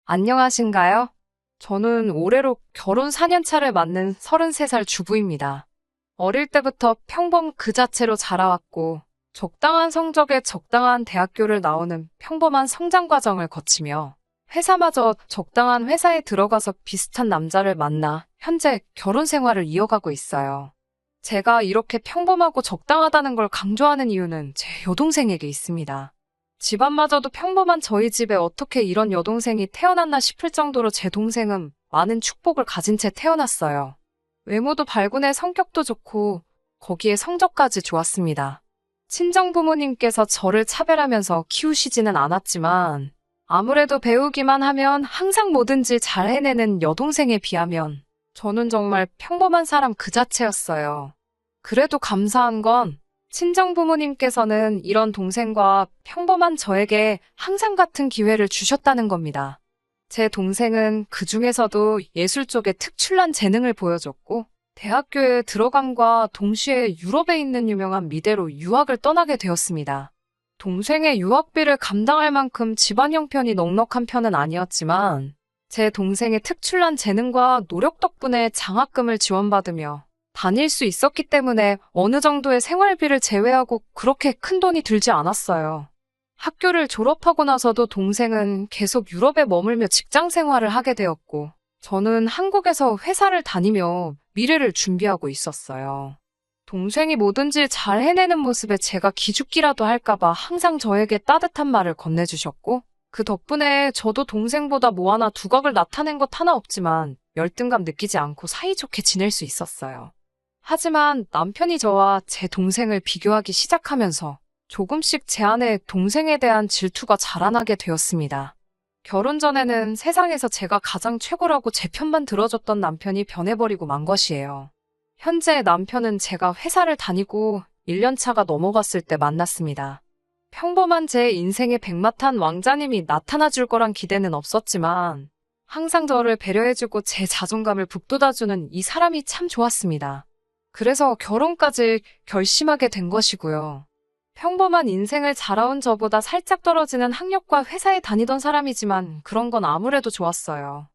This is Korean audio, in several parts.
안녕하신가요? 저는 올해로 결혼 4년 차를 맞는 33살 주부입니다. 어릴 때부터 평범 그 자체로 자라왔고, 적당한 성적에 적당한 대학교를 나오는 평범한 성장 과정을 거치며, 회사마저 적당한 회사에 들어가서 비슷한 남자를 만나 현재 결혼 생활을 이어가고 있어요. 제가 이렇게 평범하고 적당하다는 걸 강조하는 이유는 제 여동생에게 있습니다. 집안마저도 평범한 저희 집에 어떻게 이런 여동생이 태어났나 싶을 정도로 제 동생은 많은 축복을 가진 채 태어났어요. 외모도 발군해 성격도 좋고 거기에 성적까지 좋았습니다. 친정 부모님께서 저를 차별하면서 키우시지는 않았지만 아무래도 배우기만 하면 항상 뭐든지 잘 해내는 여동생에 비하면 저는 정말 평범한 사람 그 자체였어요. 그래도 감사한 건 친정 부모님께서는 이런 동생과 평범한 저에게 항상 같은 기회를 주셨다는 겁니다. 제 동생은 그 중에서도 예술 쪽에 특출난 재능을 보여줬고, 대학교에 들어감과 동시에 유럽에 있는 유명한 미대로 유학을 떠나게 되었습니다. 동생의 유학비를 감당할 만큼 집안 형편이 넉넉한 편은 아니었지만, 제 동생의 특출난 재능과 노력 덕분에 장학금을 지원받으며 다닐 수 있었기 때문에 어느 정도의 생활비를 제외하고 그렇게 큰 돈이 들지 않았어요. 학교를 졸업하고 나서도 동생은 계속 유럽에 머물며 직장 생활을 하게 되었고, 저는 한국에서 회사를 다니며 미래를 준비하고 있었어요. 동생이 뭐든지 잘 해내는 모습에 제가 기죽기라도 할까봐 항상 저에게 따뜻한 말을 건네주셨고, 그 덕분에 저도 동생보다 뭐 하나 두각을 나타낸 것 하나 없지만 열등감 느끼지 않고 사이좋게 지낼 수 있었어요. 하지만 남편이 저와 제 동생을 비교하기 시작하면서 조금씩 제 안에 동생에 대한 질투가 자라나게 되었습니다. 결혼 전에는 세상에서 제가 가장 최고라고 제 편만 들어줬던 남편이 변해버리고 만 것이에요. 현재 남편은 제가 회사를 다니고 1년 차가 넘어갔을 때 만났습니다. 평범한 제 인생에 백마탄 왕자님이 나타나 줄 거란 기대는 없었지만 항상 저를 배려해주고 제 자존감을 북돋아주는 이 사람이 참 좋았습니다. 그래서 결혼까지 결심하게 된 것이고요. 평범한 인생을 살아온 저보다 살짝 떨어지는 학력과 회사에 다니던 사람이지만 그런 건 아무래도 좋았어요.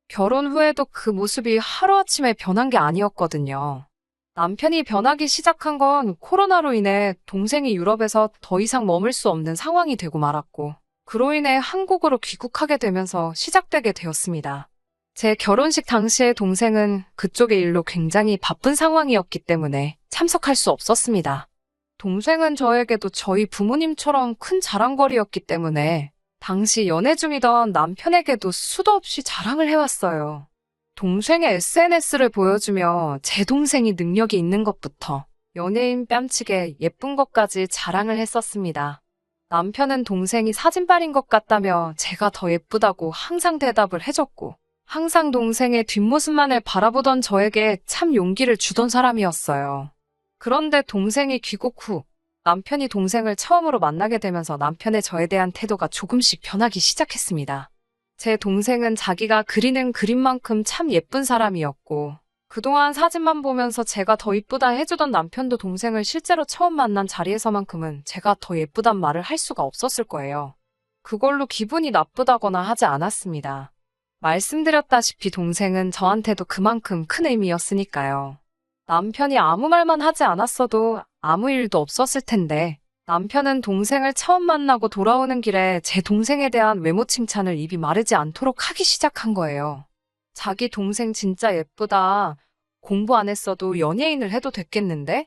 결혼 후에도 그 모습이 하루아침에 변한 게 아니었거든요. 남편이 변하기 시작한 건 코로나로 인해 동생이 유럽에서 더 이상 머물 수 없는 상황이 되고 말았고, 그로 인해 한국으로 귀국하게 되면서 시작되게 되었습니다. 제 결혼식 당시에 동생은 그쪽의 일로 굉장히 바쁜 상황이었기 때문에 참석할 수 없었습니다. 동생은 저에게도 저희 부모님처럼 큰 자랑거리였기 때문에 당시 연애 중이던 남편에게도 수도 없이 자랑을 해왔어요. 동생의 SNS를 보여주며 제 동생이 능력이 있는 것부터 연예인 뺨치게 예쁜 것까지 자랑을 했었습니다. 남편은 동생이 사진빨인 것 같다며 제가 더 예쁘다고 항상 대답을 해줬고, 항상 동생의 뒷모습만을 바라보던 저에게 참 용기를 주던 사람이었어요. 그런데 동생이 귀국 후 남편이 동생을 처음으로 만나게 되면서 남편의 저에 대한 태도가 조금씩 변하기 시작했습니다. 제 동생은 자기가 그리는 그림만큼 참 예쁜 사람이었고, 그동안 사진만 보면서 제가 더 이쁘다 해주던 남편도 동생을 실제로 처음 만난 자리에서만큼은 제가 더 예쁘단 말을 할 수가 없었을 거예요. 그걸로 기분이 나쁘다거나 하지 않았습니다. 말씀드렸다시피 동생은 저한테도 그만큼 큰 의미였으니까요. 남편이 아무 말만 하지 않았어도 아무 일도 없었을 텐데, 남편은 동생을 처음 만나고 돌아오는 길에 제 동생에 대한 외모 칭찬을 입이 마르지 않도록 하기 시작한 거예요. 자기 동생 진짜 예쁘다. 공부 안 했어도 연예인을 해도 됐겠는데?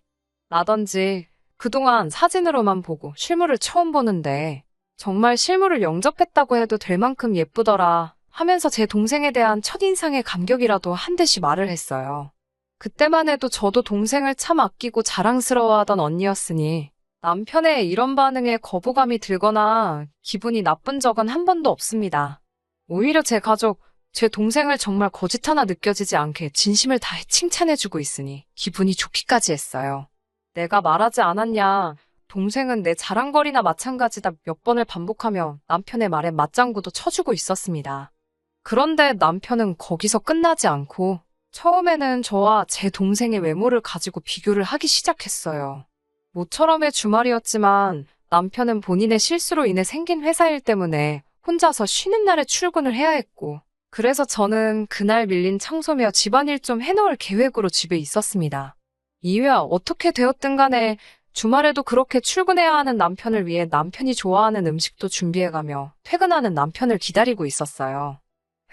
라던지, 그동안 사진으로만 보고 실물을 처음 보는데 정말 실물을 영접했다고 해도 될 만큼 예쁘더라 하면서 제 동생에 대한 첫인상의 감격이라도 한 듯이 말을 했어요. 그때만 해도 저도 동생을 참 아끼고 자랑스러워하던 언니였으니 남편의 이런 반응에 거부감이 들거나 기분이 나쁜 적은 한 번도 없습니다. 오히려 제 가족, 제 동생을 정말 거짓 하나 느껴지지 않게 진심을 다해 칭찬해주고 있으니 기분이 좋기까지 했어요. 내가 말하지 않았냐, 동생은 내 자랑거리나 마찬가지다 몇 번을 반복하며 남편의 말에 맞장구도 쳐주고 있었습니다. 그런데 남편은 거기서 끝나지 않고 처음에는 저와 제 동생의 외모를 가지고 비교를 하기 시작했어요. 모처럼의 주말이었지만 남편은 본인의 실수로 인해 생긴 회사 일 때문에 혼자서 쉬는 날에 출근을 해야 했고, 그래서 저는 그날 밀린 청소며 집안일 좀 해놓을 계획으로 집에 있었습니다. 이유야 어떻게 되었든 간에 주말에도 그렇게 출근해야 하는 남편을 위해 남편이 좋아하는 음식도 준비해가며 퇴근하는 남편을 기다리고 있었어요.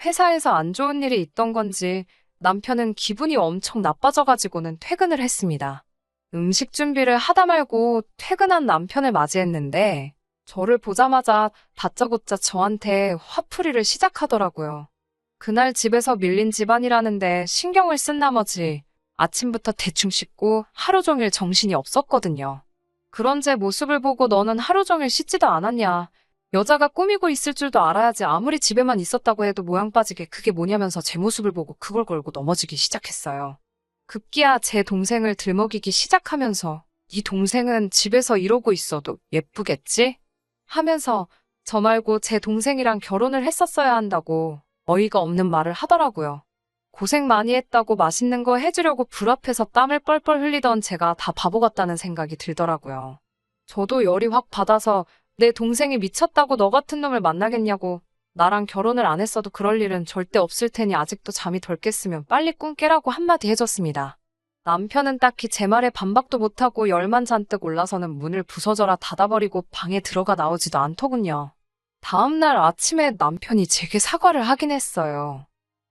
회사에서 안 좋은 일이 있던 건지 남편은 기분이 엄청 나빠져가지고는 퇴근을 했습니다. 음식 준비를 하다 말고 퇴근한 남편을 맞이했는데 저를 보자마자 다짜고짜 저한테 화풀이를 시작하더라고요. 그날 집에서 밀린 집안이라는데 신경을 쓴 나머지 아침부터 대충 씻고 하루 종일 정신이 없었거든요. 그런 제 모습을 보고 너는 하루 종일 씻지도 않았냐. 여자가 꾸미고 있을 줄도 알아야지 아무리 집에만 있었다고 해도 모양 빠지게 그게 뭐냐면서 제 모습을 보고 그걸 걸고 넘어지기 시작했어요. 급기야 제 동생을 들먹이기 시작하면서 네 동생은 집에서 이러고 있어도 예쁘겠지? 하면서 저 말고 제 동생이랑 결혼을 했었어야 한다고 어이가 없는 말을 하더라고요. 고생 많이 했다고 맛있는 거 해주려고 불 앞에서 땀을 뻘뻘 흘리던 제가 다 바보 같다는 생각이 들더라고요. 저도 열이 확 받아서 내 동생이 미쳤다고 너 같은 놈을 만나겠냐고 나랑 결혼을 안 했어도 그럴 일은 절대 없을 테니 아직도 잠이 덜 깼으면 빨리 꿈 깨라고 한마디 해줬습니다. 남편은 딱히 제 말에 반박도 못하고 열만 잔뜩 올라서는 문을 부서져라 닫아버리고 방에 들어가 나오지도 않더군요. 다음날 아침에 남편이 제게 사과를 하긴 했어요.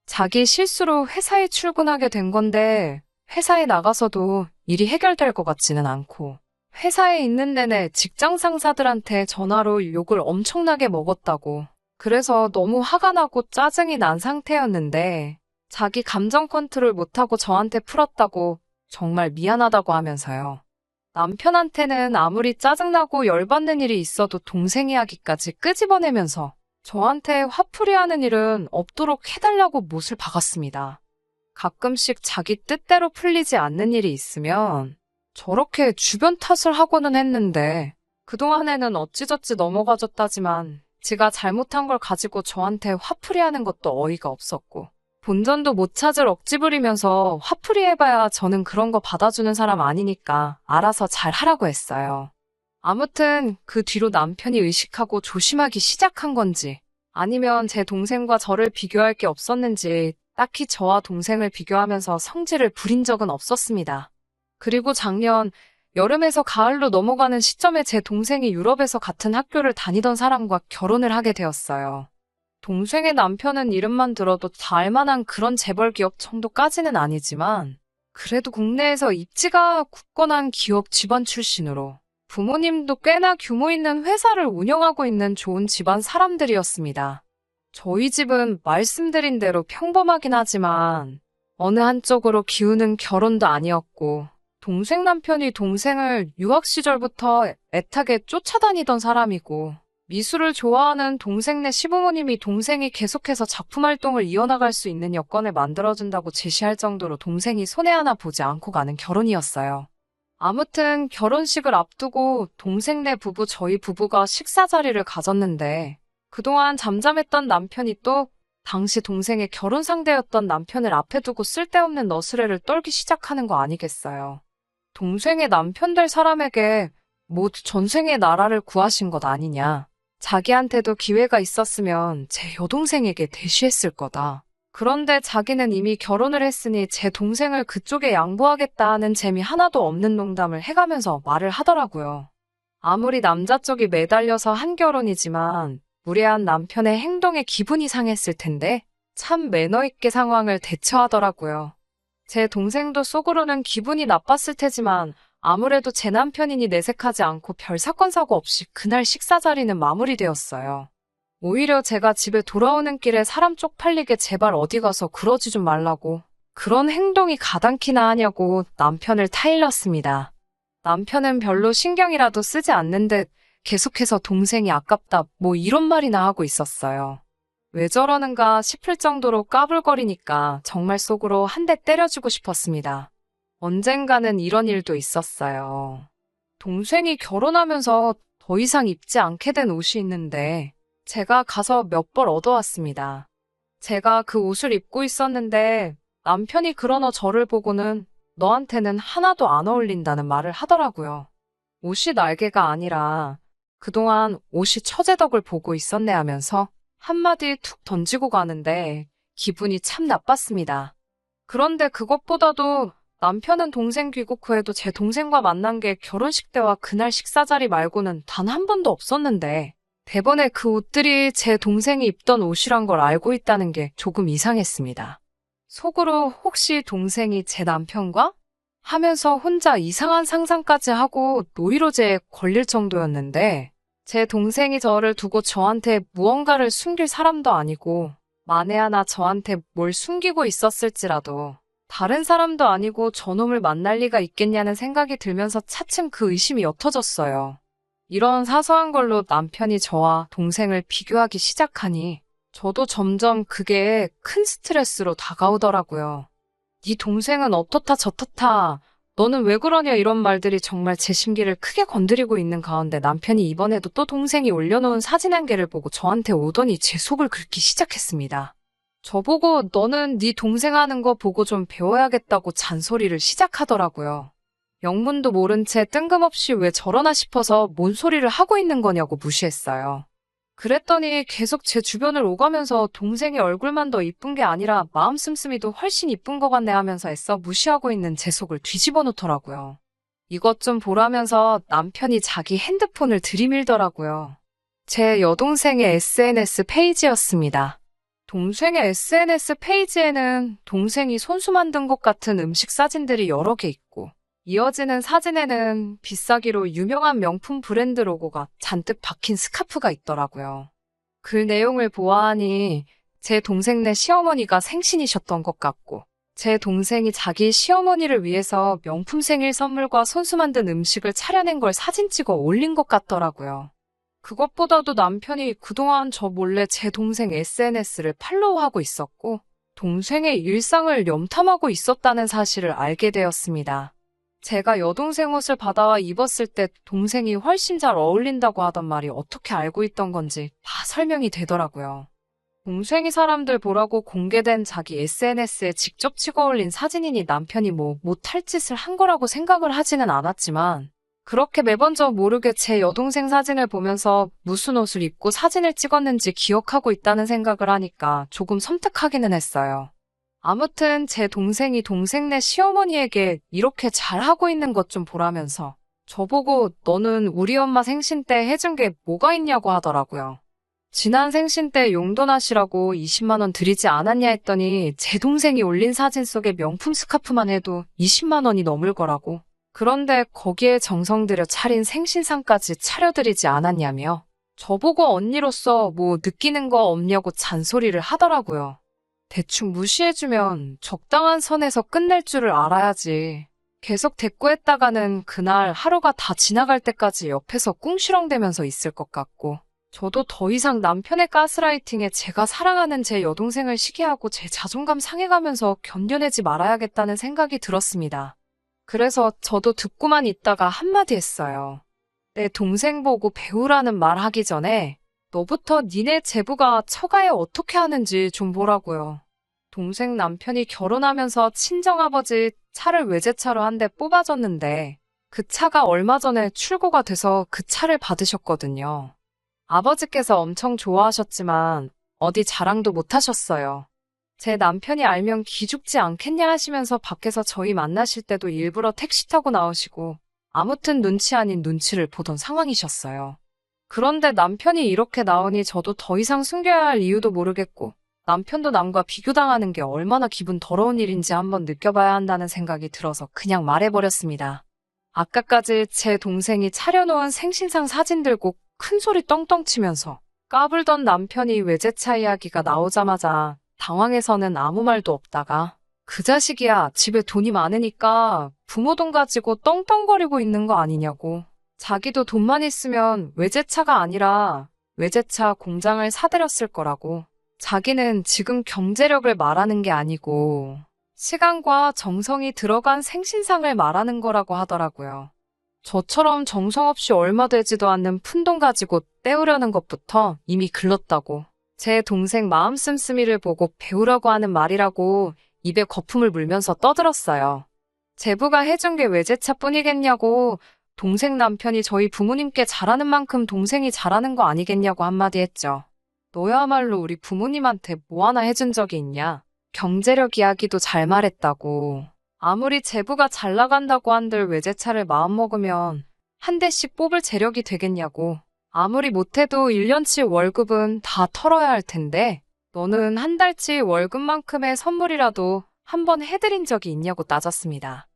자기 실수로 회사에 출근하게 된 건데 회사에 나가서도 일이 해결될 것 같지는 않고 회사에 있는 내내 직장 상사들한테 전화로 욕을 엄청나게 먹었다고 그래서 너무 화가 나고 짜증이 난 상태였는데 자기 감정 컨트롤 못하고 저한테 풀었다고 정말 미안하다고 하면서요. 남편한테는 아무리 짜증나고 열받는 일이 있어도 동생 이야기까지 끄집어내면서 저한테 화풀이하는 일은 없도록 해달라고 못을 박았습니다. 가끔씩 자기 뜻대로 풀리지 않는 일이 있으면 저렇게 주변 탓을 하고는 했는데 그동안에는 어찌저찌 넘어가졌다지만 지가 잘못한 걸 가지고 저한테 화풀이하는 것도 어이가 없었고 본전도 못 찾을 억지 부리면서 화풀이 해봐야 저는 그런 거 받아주는 사람 아니니까 알아서 잘 하라고 했어요. 아무튼 그 뒤로 남편이 의식하고 조심하기 시작한 건지 아니면 제 동생과 저를 비교할 게 없었는지 딱히 저와 동생을 비교하면서 성질을 부린 적은 없었습니다. 그리고 작년 여름에서 가을로 넘어가는 시점에 제 동생이 유럽에서 같은 학교를 다니던 사람과 결혼을 하게 되었어요. 동생의 남편은 이름만 들어도 다 알만한 그런 재벌 기업 정도까지는 아니지만 그래도 국내에서 입지가 굳건한 기업 집안 출신으로 부모님도 꽤나 규모 있는 회사를 운영하고 있는 좋은 집안 사람들이었습니다. 저희 집은 말씀드린 대로 평범하긴 하지만 어느 한쪽으로 기우는 결혼도 아니었고 동생 남편이 동생을 유학 시절부터 애타게 쫓아다니던 사람이고 미술을 좋아하는 동생네 시부모님이 동생이 계속해서 작품 활동을 이어나갈 수 있는 여건을 만들어준다고 제시할 정도로 동생이 손해 하나 보지 않고 가는 결혼이었어요. 아무튼 결혼식을 앞두고 동생네 부부 저희 부부가 식사 자리를 가졌는데 그동안 잠잠했던 남편이 또 당시 동생의 결혼 상대였던 남편을 앞에 두고 쓸데없는 너스레를 떨기 시작하는 거 아니겠어요. 동생의 남편 될 사람에게 모두 전생의 나라를 구하신 것 아니냐. 자기한테도 기회가 있었으면 제 여동생에게 대시했을 거다. 그런데 자기는 이미 결혼을 했으니 제 동생을 그쪽에 양보하겠다 하는 재미 하나도 없는 농담을 해가면서 말을 하더라고요. 아무리 남자 쪽이 매달려서 한 결혼이지만 무례한 남편의 행동에 기분이 상했을 텐데 참 매너 있게 상황을 대처하더라고요. 제 동생도 속으로는 기분이 나빴을 테지만 아무래도 제 남편이니 내색하지 않고 별 사건 사고 없이 그날 식사 자리는 마무리되었어요. 오히려 제가 집에 돌아오는 길에 사람 쪽팔리게 제발 어디 가서 그러지 좀 말라고 그런 행동이 가당키나 하냐고 남편을 타일렀습니다. 남편은 별로 신경이라도 쓰지 않는 듯 계속해서 동생이 아깝다 뭐 이런 말이나 하고 있었어요. 왜 저러는가 싶을 정도로 까불거리니까 정말 속으로 한 대 때려주고 싶었습니다. 언젠가는 이런 일도 있었어요. 동생이 결혼하면서 더 이상 입지 않게 된 옷이 있는데 제가 가서 몇 벌 얻어왔습니다. 제가 그 옷을 입고 있었는데 남편이 그러나 저를 보고는 너한테는 하나도 안 어울린다는 말을 하더라고요. 옷이 날개가 아니라 그동안 옷이 처제덕을 보고 있었네 하면서 한마디 툭 던지고 가는데 기분이 참 나빴습니다. 그런데 그것보다도 남편은 동생 귀국 후에도 제 동생과 만난 게 결혼식 때와 그날 식사 자리 말고는 단 한 번도 없었는데 대번에 그 옷들이 제 동생이 입던 옷이란 걸 알고 있다는 게 조금 이상했습니다. 속으로 혹시 동생이 제 남편과? 하면서 혼자 이상한 상상까지 하고 노이로제에 걸릴 정도였는데 제 동생이 저를 두고 저한테 무언가를 숨길 사람도 아니고 만에 하나 저한테 뭘 숨기고 있었을지라도 다른 사람도 아니고 저놈을 만날 리가 있겠냐는 생각이 들면서 차츰 그 의심이 옅어졌어요. 이런 사소한 걸로 남편이 저와 동생을 비교하기 시작하니 저도 점점 그게 큰 스트레스로 다가오더라고요. 네 동생은 어떻다 저떻다 너는 왜 그러냐 이런 말들이 정말 제 심기를 크게 건드리고 있는 가운데 남편이 이번에도 또 동생이 올려놓은 사진 한 개를 보고 저한테 오더니 제 속을 긁기 시작했습니다. 저보고 너는 네 동생 하는 거 보고 좀 배워야겠다고 잔소리를 시작하더라고요. 영문도 모른 채 뜬금없이 왜 저러나 싶어서 뭔 소리를 하고 있는 거냐고 무시했어요. 그랬더니 계속 제 주변을 오가면서 동생의 얼굴만 더 이쁜 게 아니라 마음 씀씀이도 훨씬 이쁜 것 같네 하면서 애써 무시하고 있는 제 속을 뒤집어 놓더라고요. 이것 좀 보라면서 남편이 자기 핸드폰을 들이밀더라고요. 제 여동생의 SNS 페이지였습니다. 동생의 SNS 페이지에는 동생이 손수 만든 것 같은 음식 사진들이 여러 개 있고 이어지는 사진에는 비싸기로 유명한 명품 브랜드 로고가 잔뜩 박힌 스카프가 있더라고요. 글 내용을 보아하니 제 동생네 시어머니가 생신이셨던 것 같고 제 동생이 자기 시어머니를 위해서 명품 생일 선물과 손수 만든 음식을 차려낸 걸 사진 찍어 올린 것 같더라고요. 그것보다도 남편이 그동안 저 몰래 제 동생 SNS를 팔로우하고 있었고 동생의 일상을 염탐하고 있었다는 사실을 알게 되었습니다. 제가 여동생 옷을 받아와 입었을 때 동생이 훨씬 잘 어울린다고 하던 말이 어떻게 알고 있던 건지 다 설명이 되더라고요. 동생이 사람들 보라고 공개된 자기 SNS에 직접 찍어 올린 사진이니 남편이 못할 짓을 한 거라고 생각을 하지는 않았지만 그렇게 매번 저 모르게 제 여동생 사진을 보면서 무슨 옷을 입고 사진을 찍었는지 기억하고 있다는 생각을 하니까 조금 섬뜩하기는 했어요. 아무튼 제 동생이 동생네 시어머니에게 이렇게 잘하고 있는 것 좀 보라면서 저보고 너는 우리 엄마 생신 때 해준 게 뭐가 있냐고 하더라고요. 지난 생신 때 용돈하시라고 20만 원 드리지 않았냐 했더니 제 동생이 올린 사진 속에 명품 스카프만 해도 20만 원이 넘을 거라고. 그런데 거기에 정성 들여 차린 생신상까지 차려드리지 않았냐며 저보고 언니로서 느끼는 거 없냐고 잔소리를 하더라고요. 대충 무시해주면 적당한 선에서 끝낼 줄을 알아야지. 계속 대꾸했다가는 그날 하루가 다 지나갈 때까지 옆에서 꿍시렁대면서 있을 것 같고 저도 더 이상 남편의 가스라이팅에 제가 사랑하는 제 여동생을 시기하고 제 자존감 상해가면서 견뎌내지 말아야겠다는 생각이 들었습니다. 그래서 저도 듣고만 있다가 한마디 했어요. 내 동생 보고 배우라는 말 하기 전에 너부터 니네 제부가 처가에 어떻게 하는지 좀 보라고요. 동생 남편이 결혼하면서 친정아버지 차를 외제차로 한 대 뽑아줬는데 그 차가 얼마 전에 출고가 돼서 그 차를 받으셨거든요. 아버지께서 엄청 좋아하셨지만 어디 자랑도 못 하셨어요. 제 남편이 알면 기죽지 않겠냐 하시면서 밖에서 저희 만나실 때도 일부러 택시 타고 나오시고 아무튼 눈치 아닌 눈치를 보던 상황이셨어요. 그런데 남편이 이렇게 나오니 저도 더 이상 숨겨야 할 이유도 모르겠고 남편도 남과 비교당하는 게 얼마나 기분 더러운 일인지 한번 느껴봐야 한다는 생각이 들어서 그냥 말해버렸습니다. 아까까지 제 동생이 차려놓은 생신상 사진 들고 큰 소리 떵떵 치면서 까불던 남편이 외제차 이야기가 나오자마자 당황해서는 아무 말도 없다가 그 자식이야 집에 돈이 많으니까 부모 돈 가지고 떵떵거리고 있는 거 아니냐고. 자기도 돈만 있으면 외제차가 아니라 외제차 공장을 사들였을 거라고. 자기는 지금 경제력을 말하는 게 아니고 시간과 정성이 들어간 생신상을 말하는 거라고 하더라고요. 저처럼 정성 없이 얼마 되지도 않는 푼돈 가지고 때우려는 것부터 이미 글렀다고. 제 동생 마음 씀씀이를 보고 배우라고 하는 말이라고 입에 거품을 물면서 떠들었어요. 제부가 해준 게 외제차뿐이겠냐고. 동생 남편이 저희 부모님께 잘하는 만큼 동생이 잘하는 거 아니겠냐고 한마디 했죠. 너야말로 우리 부모님한테 뭐 하나 해준 적이 있냐? 경제력 이야기도 잘 말했다고. 아무리 재부가 잘 나간다고 한들 외제차를 마음먹으면 한 대씩 뽑을 재력이 되겠냐고. 아무리 못해도 1년치 월급은 다 털어야 할 텐데 너는 한 달치 월급만큼의 선물이라도 한 번 해드린 적이 있냐고 따졌습니다.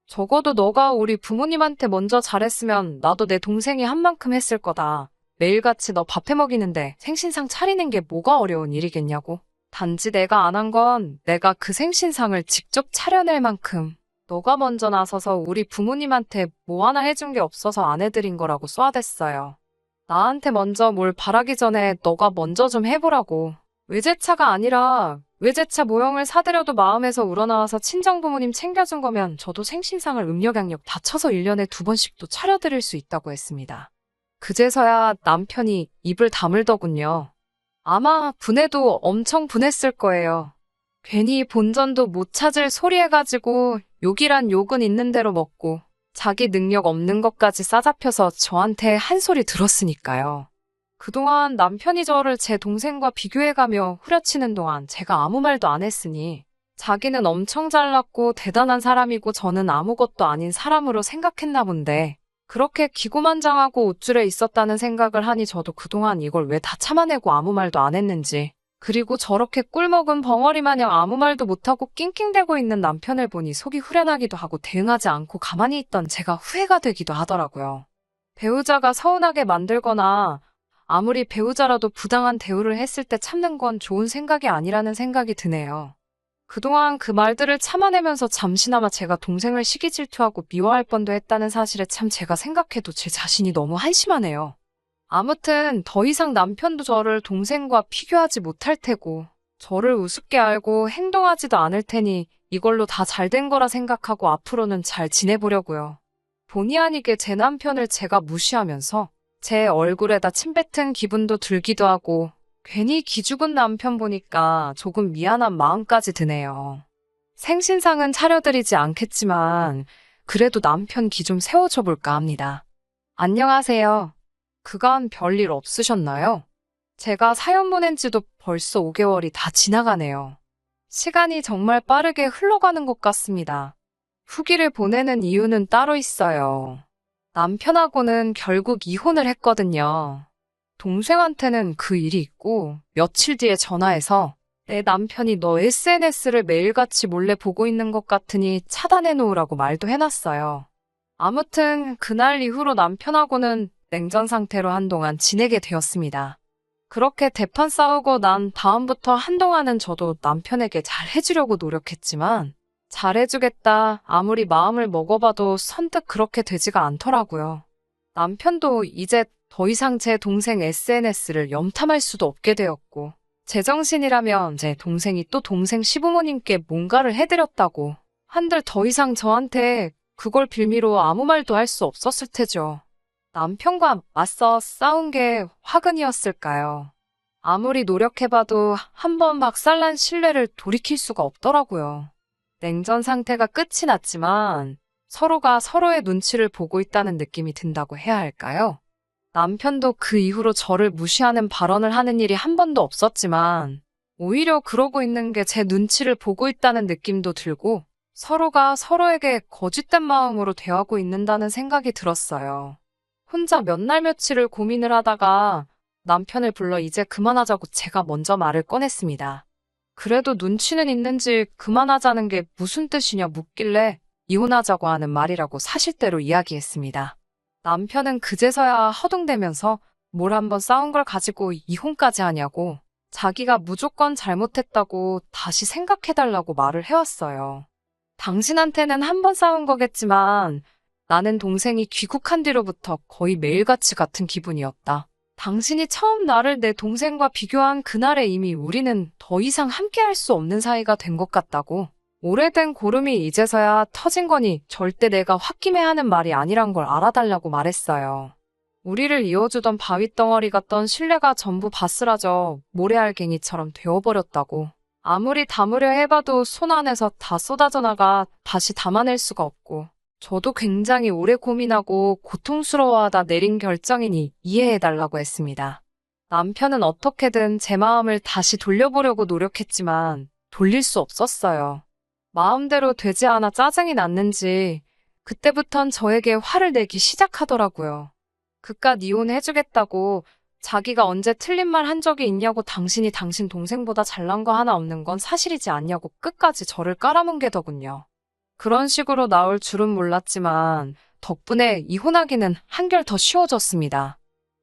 적어도 너가 우리 부모님한테 먼저 잘했으면 나도 내 동생이 한 만큼 했을 거다. 매일같이 너 밥 해먹이는데 생신상 차리는 게 뭐가 어려운 일이겠냐고. 단지 내가 안 한 건 내가 그 생신상을 직접 차려낼 만큼 너가 먼저 나서서 우리 부모님한테 뭐 하나 해준 게 없어서 안 해드린 거라고 쏘아댔어요. 나한테 먼저 뭘 바라기 전에 너가 먼저 좀 해보라고. 외제차가 아니라 외제차 모형을 사드려도 마음에서 우러나와서 친정부모님 챙겨준 거면 저도 생신상을 음력양력 다 쳐서 1년에 2번씩도 차려드릴 수 있다고 했습니다. 그제서야 남편이 입을 다물더군요. 아마 분해도 엄청 분했을 거예요. 괜히 본전도 못 찾을 소리 해가지고 욕이란 욕은 있는 대로 먹고 자기 능력 없는 것까지 싸잡혀서 저한테 한 소리 들었으니까요. 그동안 남편이 저를 제 동생과 비교해가며 후려치는 동안 제가 아무 말도 안 했으니 자기는 엄청 잘났고 대단한 사람이고 저는 아무것도 아닌 사람으로 생각했나 본데 그렇게 기고만장하고 우쭐해 있었다는 생각을 하니 저도 그동안 이걸 왜 다 참아내고 아무 말도 안 했는지 그리고 저렇게 꿀먹은 벙어리 마냥 아무 말도 못하고 낑낑대고 있는 남편을 보니 속이 후련하기도 하고 대응하지 않고 가만히 있던 제가 후회가 되기도 하더라고요. 배우자가 서운하게 만들거나 아무리 배우자라도 부당한 대우를 했을 때 참는 건 좋은 생각이 아니라는 생각이 드네요. 그동안 그 말들을 참아내면서 잠시나마 제가 동생을 시기 질투하고 미워할 뻔도 했다는 사실에 참 제가 생각해도 제 자신이 너무 한심하네요. 아무튼 더 이상 남편도 저를 동생과 비교하지 못할 테고 저를 우습게 알고 행동하지도 않을 테니 이걸로 다 잘된 거라 생각하고 앞으로는 잘 지내보려고요. 본의 아니게 제 남편을 제가 무시하면서 제 얼굴에다 침 뱉은 기분도 들기도 하고 괜히 기죽은 남편 보니까 조금 미안한 마음까지 드네요. 생신상은 차려드리지 않겠지만 그래도 남편 기 좀 세워줘 볼까 합니다. 안녕하세요. 그간 별일 없으셨나요? 제가 사연 보낸 지도 벌써 5개월이 다 지나가네요. 시간이 정말 빠르게 흘러가는 것 같습니다. 후기를 보내는 이유는 따로 있어요. 남편하고는 결국 이혼을 했거든요. 동생한테는 그 일이 있고 며칠 뒤에 전화해서 내 남편이 너 SNS를 매일같이 몰래 보고 있는 것 같으니 차단해 놓으라고 말도 해놨어요. 아무튼 그날 이후로 남편하고는 냉전 상태로 한동안 지내게 되었습니다. 그렇게 대판 싸우고 난 다음부터 한동안은 저도 남편에게 잘 해주려고 노력했지만 잘해주겠다 아무리 마음을 먹어봐도 선뜻 그렇게 되지가 않더라고요. 남편도 이제 더 이상 제 동생 SNS를 염탐할 수도 없게 되었고 제정신이라면 제 동생이 또 동생 시부모님께 뭔가를 해드렸다고 한들 더 이상 저한테 그걸 빌미로 아무 말도 할 수 없었을 테죠. 남편과 맞서 싸운 게 화근이었을까요? 아무리 노력해봐도 한 번 박살난 신뢰를 돌이킬 수가 없더라고요. 냉전 상태가 끝이 났지만 서로가 서로의 눈치를 보고 있다는 느낌이 든다고 해야 할까요? 남편도 그 이후로 저를 무시하는 발언을 하는 일이 한 번도 없었지만 오히려 그러고 있는 게 제 눈치를 보고 있다는 느낌도 들고 서로가 서로에게 거짓된 마음으로 대하고 있는다는 생각이 들었어요. 혼자 몇 날 며칠을 고민을 하다가 남편을 불러 이제 그만하자고 제가 먼저 말을 꺼냈습니다. 그래도 눈치는 있는지 그만하자는 게 무슨 뜻이냐 묻길래 이혼하자고 하는 말이라고 사실대로 이야기했습니다. 남편은 그제서야 허둥대면서 뭘 한번 싸운 걸 가지고 이혼까지 하냐고 자기가 무조건 잘못했다고 다시 생각해달라고 말을 해왔어요. 당신한테는 한 번 싸운 거겠지만 나는 동생이 귀국한 뒤로부터 거의 매일같이 같은 기분이었다. 당신이 처음 나를 내 동생과 비교한 그날에 이미 우리는 더 이상 함께할 수 없는 사이가 된 것 같다고. 오래된 고름이 이제서야 터진 거니 절대 내가 홧김에하는 말이 아니란 걸 알아달라고 말했어요. 우리를 이어주던 바윗덩어리 같던 신뢰가 전부 바스라져 모래알갱이처럼 되어버렸다고. 아무리 담으려 해봐도 손 안에서 다 쏟아져 나가 다시 담아낼 수가 없고 저도 굉장히 오래 고민하고 고통스러워하다 내린 결정이니 이해해달라고 했습니다. 남편은 어떻게든 제 마음을 다시 돌려보려고 노력했지만 돌릴 수 없었어요. 마음대로 되지 않아 짜증이 났는지 그때부턴 저에게 화를 내기 시작하더라고요. 그깟 이혼해주겠다고 자기가 언제 틀린 말 한 적이 있냐고 당신이 당신 동생보다 잘난 거 하나 없는 건 사실이지 않냐고 끝까지 저를 깔아뭉개더군요. 그런 식으로 나올 줄은 몰랐지만 덕분에 이혼하기는 한결 더 쉬워졌습니다.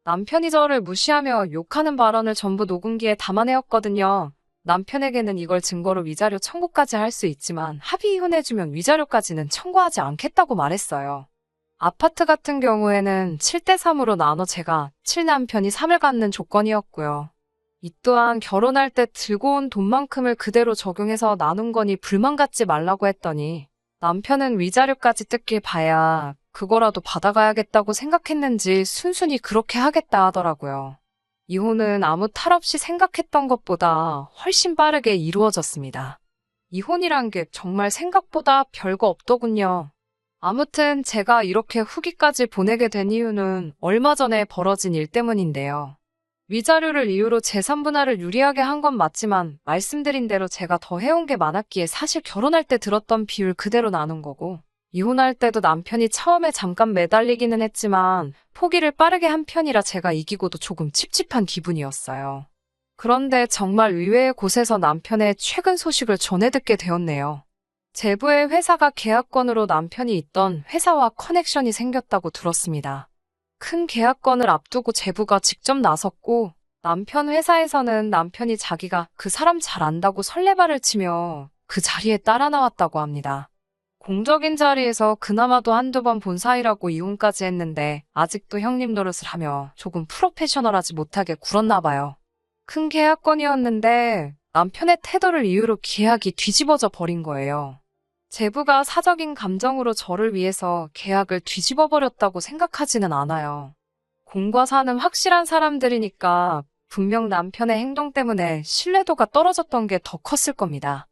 남편이 저를 무시하며 욕하는 발언을 전부 녹음기에 담아내었거든요. 남편에게는 이걸 증거로 위자료 청구까지 할 수 있지만 합의 이혼해주면 위자료까지는 청구하지 않겠다고 말했어요. 아파트 같은 경우에는 7대3으로 나눠 제가 7남편이 3을 갖는 조건이었고요. 이 또한 결혼할 때 들고 온 돈만큼을 그대로 적용해서 나눈 거니 불만 갖지 말라고 했더니 남편은 위자료까지 뜯길 봐야 그거라도 받아가야겠다고 생각했는지 순순히 그렇게 하겠다 하더라고요. 이혼은 아무 탈 없이 생각했던 것보다 훨씬 빠르게 이루어졌습니다. 이혼이란 게 정말 생각보다 별거 없더군요. 아무튼 제가 이렇게 후기까지 보내게 된 이유는 얼마 전에 벌어진 일 때문인데요. 위자료를 이유로 재산 분할을 유리하게 한 건 맞지만 말씀드린 대로 제가 더 해온 게 많았기에 사실 결혼할 때 들었던 비율 그대로 나눈 거고 이혼할 때도 남편이 처음에 잠깐 매달리기는 했지만 포기를 빠르게 한 편이라 제가 이기고도 조금 찝찝한 기분이었어요. 그런데 정말 의외의 곳에서 남편의 최근 소식을 전해 듣게 되었네요. 제부의 회사가 계약건으로 남편이 있던 회사와 커넥션이 생겼다고 들었습니다. 큰 계약건을 앞두고 제부가 직접 나섰고 남편 회사에서는 남편이 자기가 그 사람 잘 안다고 설레발을 치며 그 자리에 따라 나왔다고 합니다. 공적인 자리에서 그나마도 한두 번 본 사이라고 이혼까지 했는데 아직도 형님 노릇을 하며 조금 프로페셔널하지 못하게 굴었나 봐요. 큰 계약건이었는데 남편의 태도를 이유로 계약이 뒤집어져 버린 거예요. 제부가 사적인 감정으로 저를 위해서 계약을 뒤집어 버렸다고 생각하지는 않아요. 공과 사는 확실한 사람들이니까 분명 남편의 행동 때문에 신뢰도가 떨어졌던 게 더 컸을 겁니다.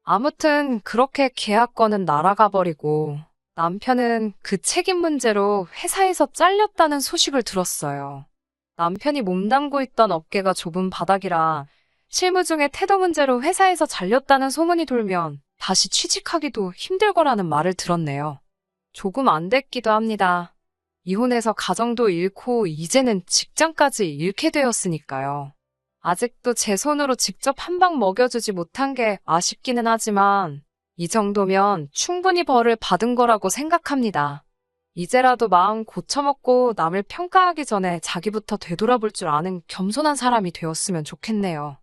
아무튼 그렇게 계약건은 날아가 버리고 남편은 그 책임 문제로 회사에서 잘렸다는 소식을 들었어요. 남편이 몸담고 있던 업계가 좁은 바닥이라 실무 중에 태도 문제로 회사에서 잘렸다는 소문이 돌면 다시 취직하기도 힘들 거라는 말을 들었네요. 조금 안 됐기도 합니다. 이혼해서 가정도 잃고 이제는 직장까지 잃게 되었으니까요. 아직도 제 손으로 직접 한 방 먹여주지 못한 게 아쉽기는 하지만 이 정도면 충분히 벌을 받은 거라고 생각합니다. 이제라도 마음 고쳐먹고 남을 평가하기 전에 자기부터 되돌아볼 줄 아는 겸손한 사람이 되었으면 좋겠네요.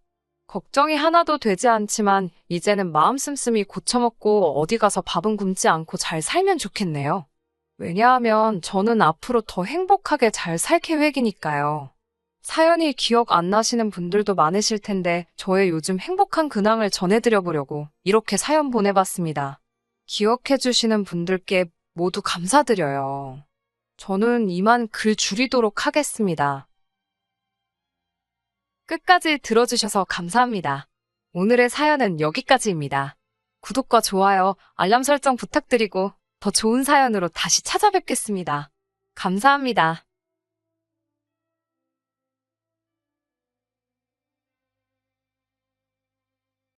걱정이 하나도 되지 않지만 이제는 마음 씀씀이 고쳐먹고 어디 가서 밥은 굶지 않고 잘 살면 좋겠네요. 왜냐하면 저는 앞으로 더 행복하게 잘 살 계획이니까요. 사연이 기억 안 나시는 분들도 많으실 텐데 저의 요즘 행복한 근황을 전해드려보려고 이렇게 사연 보내봤습니다. 기억해주시는 분들께 모두 감사드려요. 저는 이만 글 줄이도록 하겠습니다. 끝까지 들어주셔서 감사합니다. 오늘의 사연은 여기까지입니다. 구독과 좋아요, 알람 설정 부탁드리고 더 좋은 사연으로 다시 찾아뵙겠습니다. 감사합니다.